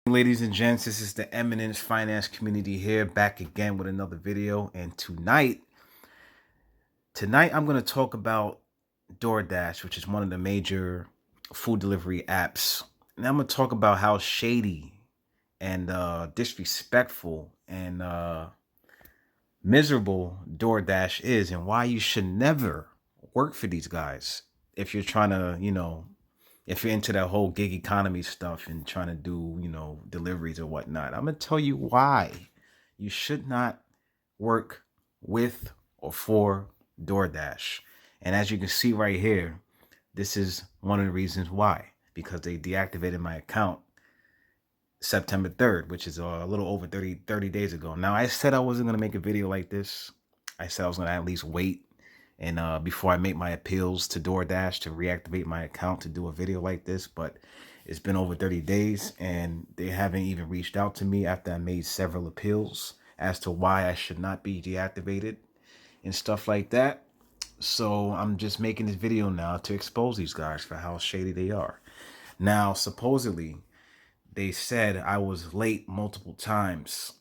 Ladies and gents, this is the Eminence Finance Community here, back again with another video. And tonight I'm going to talk about DoorDash, which is one of the major food delivery apps. And I'm going to talk about how shady and disrespectful and miserable DoorDash is, and why you should never work for these guys if you're trying to, if you're into that whole gig economy stuff and trying to do, deliveries or whatnot. I'm going to tell you why you should not work with or for DoorDash. And as you can see right here, this is one of the reasons why, because they deactivated my account September 3rd, which is a little over 30 days ago. Now, I said I wasn't going to make a video like this. I said I was going to at least wait and before I make my appeals to DoorDash to reactivate my account to do a video like this. But it's been over 30 days and they haven't even reached out to me after I made several appeals as to why I should not be deactivated and stuff like that. So I'm just making this video now to expose these guys for how shady they are. Now, supposedly, they said I was late multiple times,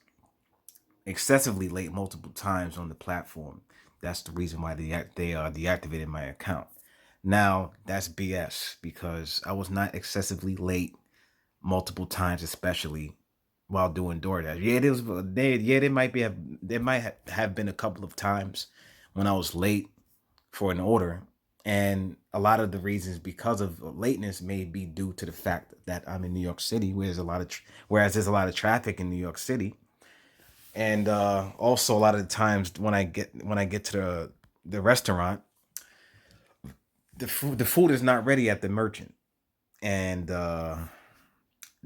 excessively late multiple times on the platform. That's the reason why they deactivated my account. Now, that's BS, because I was not excessively late multiple times, especially while doing DoorDash. There might have been a couple of times when I was late for an order, and a lot of the reasons because of lateness may be due to the fact that I'm in New York City, where there's a lot of traffic in New York City. And also a lot of the times when I get to the restaurant, the food is not ready at the merchant. And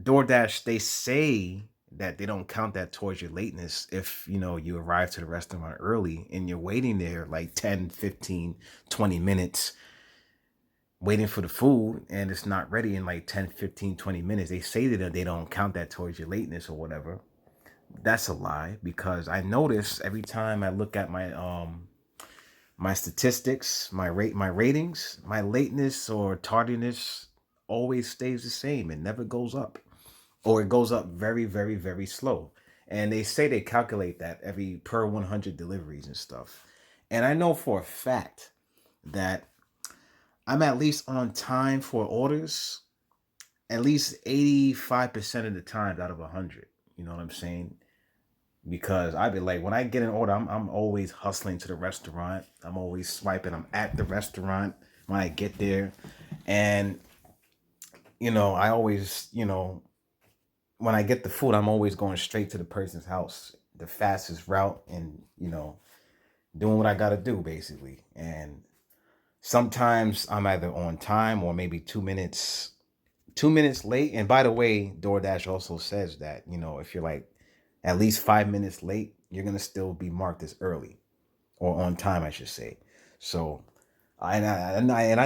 DoorDash, they say that they don't count that towards your lateness if you arrive to the restaurant early and you're waiting there like 10, 15, 20 minutes waiting for the food and it's not ready in like 10, 15, 20 minutes. They say that they don't count that towards your lateness or whatever. That's a lie, because I notice every time I look at my statistics, my ratings, my lateness or tardiness always stays the same. It never goes up, or it goes up very, very, very slow. And they say they calculate that every per 100 deliveries and stuff. And I know for a fact that I'm at least on time for orders at least 85% of the times out of 100. You know what I'm saying? Because I be like, when I get an order, I'm always hustling to the restaurant. I'm always swiping. I'm at the restaurant when I get there. And, I always, when I get the food, I'm always going straight to the person's house, the fastest route, and, doing what I got to do, basically. And sometimes I'm either on time or maybe 2 minutes late. And by the way, DoorDash also says that, if you're like at least 5 minutes late, you're going to still be marked as early or on time, I should say. So, I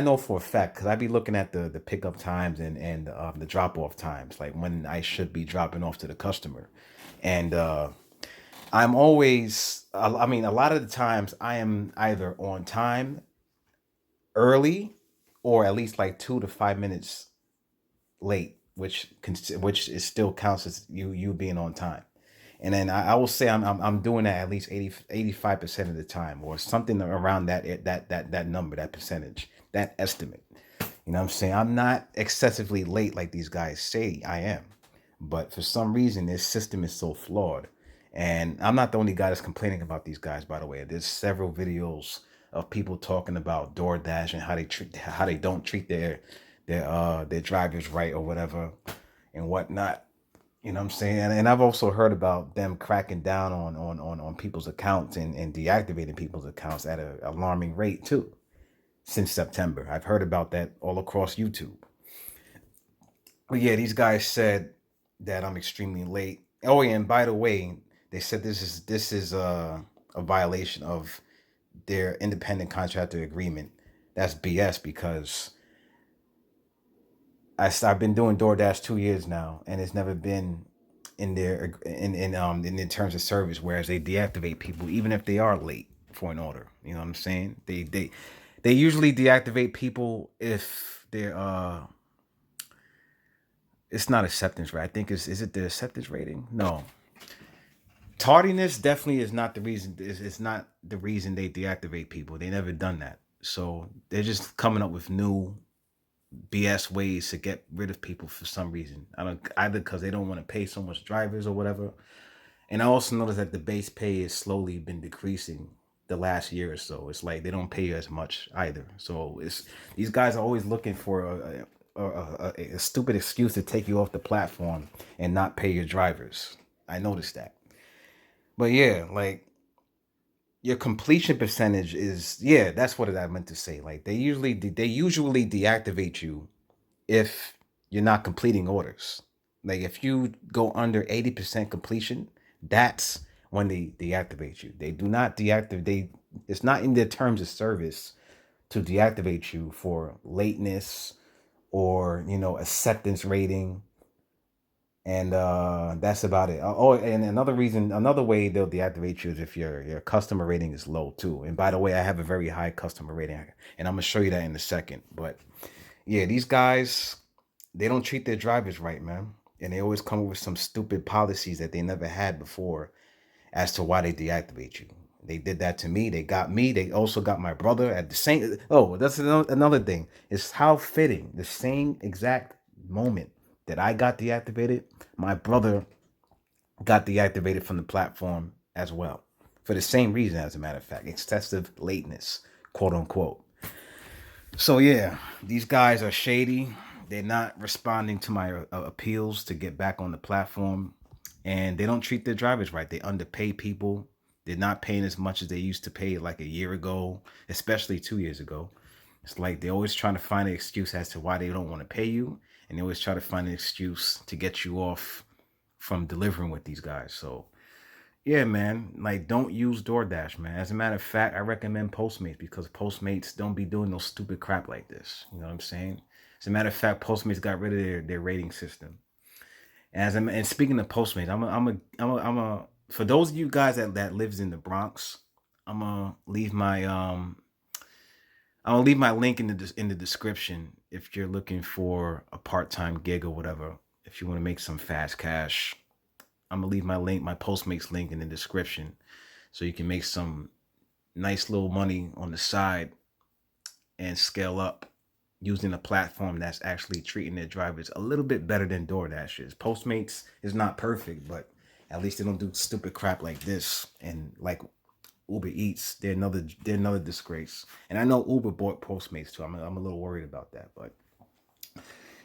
know for a fact, because I be looking at the pickup times and the drop off times, like when I should be dropping off to the customer. And I'm always, I mean, a lot of the times I am either on time early or at least like 2 to 5 minutes late, which is still counts as you being on time. And then I will say I'm doing that at least 85% of the time, or something around that number, that percentage, that estimate. You know what I'm saying? I'm not excessively late like these guys say I am. But for some reason, this system is so flawed. And I'm not the only guy that's complaining about these guys, by the way. There's several videos of people talking about DoorDash and how they don't treat their drivers right or whatever and whatnot. You know what I'm saying? And I've also heard about them cracking down on people's accounts and deactivating people's accounts at an alarming rate too since September. I've heard about that all across YouTube. But yeah, these guys said that I'm extremely late. Oh yeah, and by the way, they said this is a violation of their independent contractor agreement. That's BS, because I've been doing DoorDash 2 years now, and it's never been in their terms of service, whereas they deactivate people even if they are late for an order. You know what I'm saying? They usually deactivate people if they're It's not acceptance rate. I think is it the acceptance rating? No. Tardiness definitely is not the reason. It's not the reason they deactivate people. They never done that. So they're just coming up with new BS ways to get rid of people for some reason. I don't either because they don't want to pay so much drivers or whatever. And I also noticed that the base pay has slowly been decreasing the last year or so. It's like they don't pay you as much either. So it's these guys are always looking for a stupid excuse to take you off the platform and not pay your drivers. I noticed that. But yeah, like your completion percentage is, yeah, that's what I meant to say. Like they usually deactivate you if you're not completing orders. Like if you go under 80% completion, that's when they deactivate you. They do not deactivate. It's not in their terms of service to deactivate you for lateness or acceptance rating, and that's about it. Oh, and another way they'll deactivate you is if your customer rating is low too. And by the way, I have a very high customer rating, and I'm gonna show you that in a second. But yeah, these guys, they don't treat their drivers right, man. And they always come up with some stupid policies that they never had before as to why they deactivate you. They did that to me. They got me. They also got my brother at the same. Oh, that's another thing. It's how fitting. The same exact moment that I got deactivated, my brother got deactivated from the platform as well. For the same reason, as a matter of fact, excessive lateness, quote unquote. So yeah, these guys are shady. They're not responding to my appeals to get back on the platform, and they don't treat their drivers right. They underpay people. They're not paying as much as they used to pay like a year ago, especially 2 years ago. It's like they're always trying to find an excuse as to why they don't want to pay you, and they always try to find an excuse to get you off from delivering with these guys. So yeah, man. Like, don't use DoorDash, man. As a matter of fact, I recommend Postmates because Postmates don't be doing no stupid crap like this. You know what I'm saying? As a matter of fact, Postmates got rid of their rating system. And speaking of Postmates, for those of you guys that lives in the Bronx, I'm gonna leave my link in the description if you're looking for a part-time gig or whatever. If you want to make some fast cash, I'm gonna leave my Postmates link in the description so you can make some nice little money on the side and scale up using a platform that's actually treating their drivers a little bit better than DoorDash is. Postmates is not perfect, but at least they don't do stupid crap like this. And like Uber Eats, they're another disgrace. And I know Uber bought Postmates too. I'm a little worried about that, but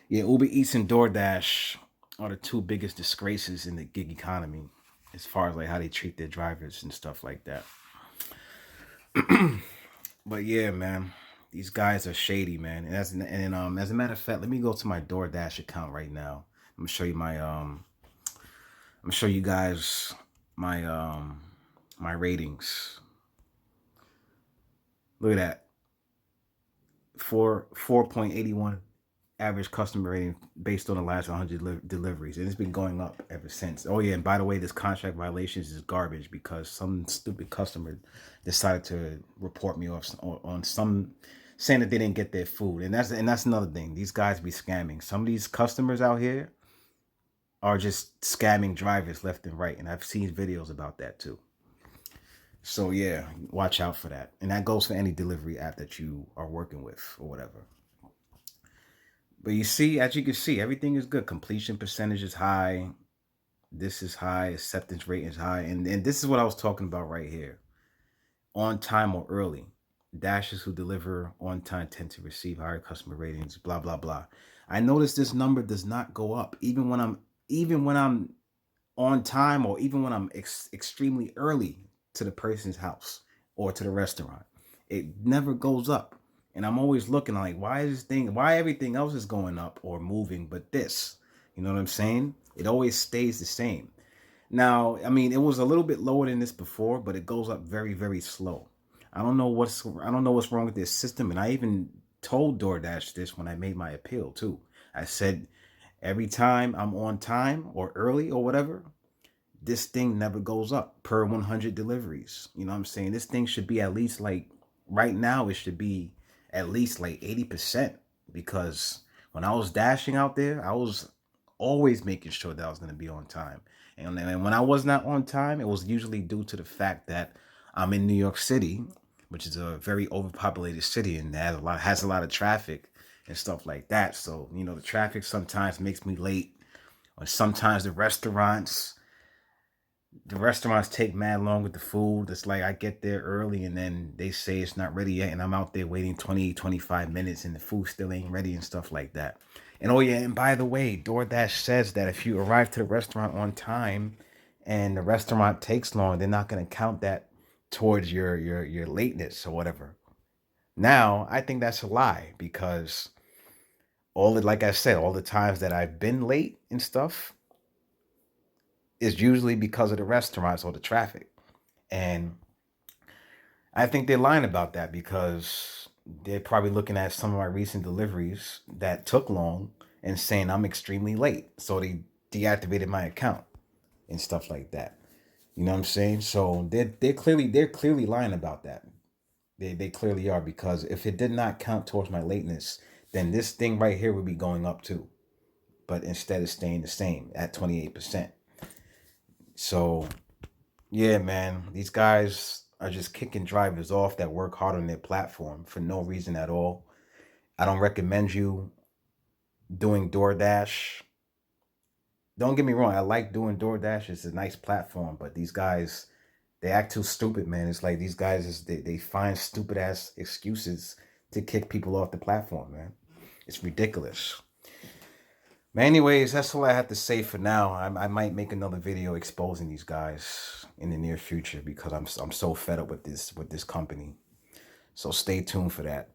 yeah, Uber Eats and DoorDash are the two biggest disgraces in the gig economy as far as like how they treat their drivers and stuff like that. But yeah, man, these guys are shady, man. As a matter of fact, let me go to my DoorDash account right now. I'm gonna show you guys my ratings. Look at that. 4.81 average customer rating based on the last 100 deliveries, and it's been going up ever since. Oh yeah, and by the way, this contract violations is garbage because some stupid customer decided to report me off on some, saying that they didn't get their food, and that's another thing. These guys be scamming. Some of these customers out here are just scamming drivers left and right, and I've seen videos about that too. So yeah, watch out for that, and that goes for any delivery app that you are working with or whatever. But you see, as you can see, everything is good. Completion percentage is high. This is high. Acceptance rate is high. And this is what I was talking about right here. On time or early. Dashers who deliver on time tend to receive higher customer ratings, blah, blah, blah. I noticed this number does not go up even when I'm on time, or even when I'm extremely early to the person's house or to the restaurant. It never goes up. And I'm always looking like, why everything else is going up or moving, but this, you know what I'm saying? It always stays the same. Now, I mean, it was a little bit lower than this before, but it goes up very, very slow. I don't know what's wrong with this system. And I even told DoorDash this when I made my appeal too. I said, every time I'm on time or early or whatever, this thing never goes up per 100 deliveries. You know what I'm saying? This thing should be at least like, right now, it should be at least like 80%, because when I was dashing out there, I was always making sure that I was going to be on time. And when I was not on time, it was usually due to the fact that I'm in New York City, which is a very overpopulated city, and that has a lot of traffic and stuff like that. So, the traffic sometimes makes me late, or sometimes the restaurants take mad long with the food. It's like I get there early and then they say it's not ready yet, and I'm out there waiting 20, 25 minutes and the food still ain't ready and stuff like that. And oh yeah, and by the way, DoorDash says that if you arrive to the restaurant on time and the restaurant takes long, they're not going to count that towards your lateness or whatever. Now, I think that's a lie, because like I said, all the times that I've been late and stuff is usually because of the restaurants or the traffic. And I think they're lying about that, because they're probably looking at some of my recent deliveries that took long and saying I'm extremely late. So they deactivated my account and stuff like that. You know what I'm saying? So they're clearly lying about that. They clearly are, because if it did not count towards my lateness, then this thing right here would be going up too. But instead of staying the same at 28%. So yeah, man, these guys are just kicking drivers off that work hard on their platform for no reason at all. I don't recommend you doing DoorDash. Don't get me wrong, I like doing DoorDash. It's a nice platform, but these guys, they act too stupid, man. It's like these guys they find stupid ass excuses to kick people off the platform, man. It's ridiculous. But anyways, that's all I have to say for now. I might make another video exposing these guys in the near future, because I'm so fed up with this company. So stay tuned for that.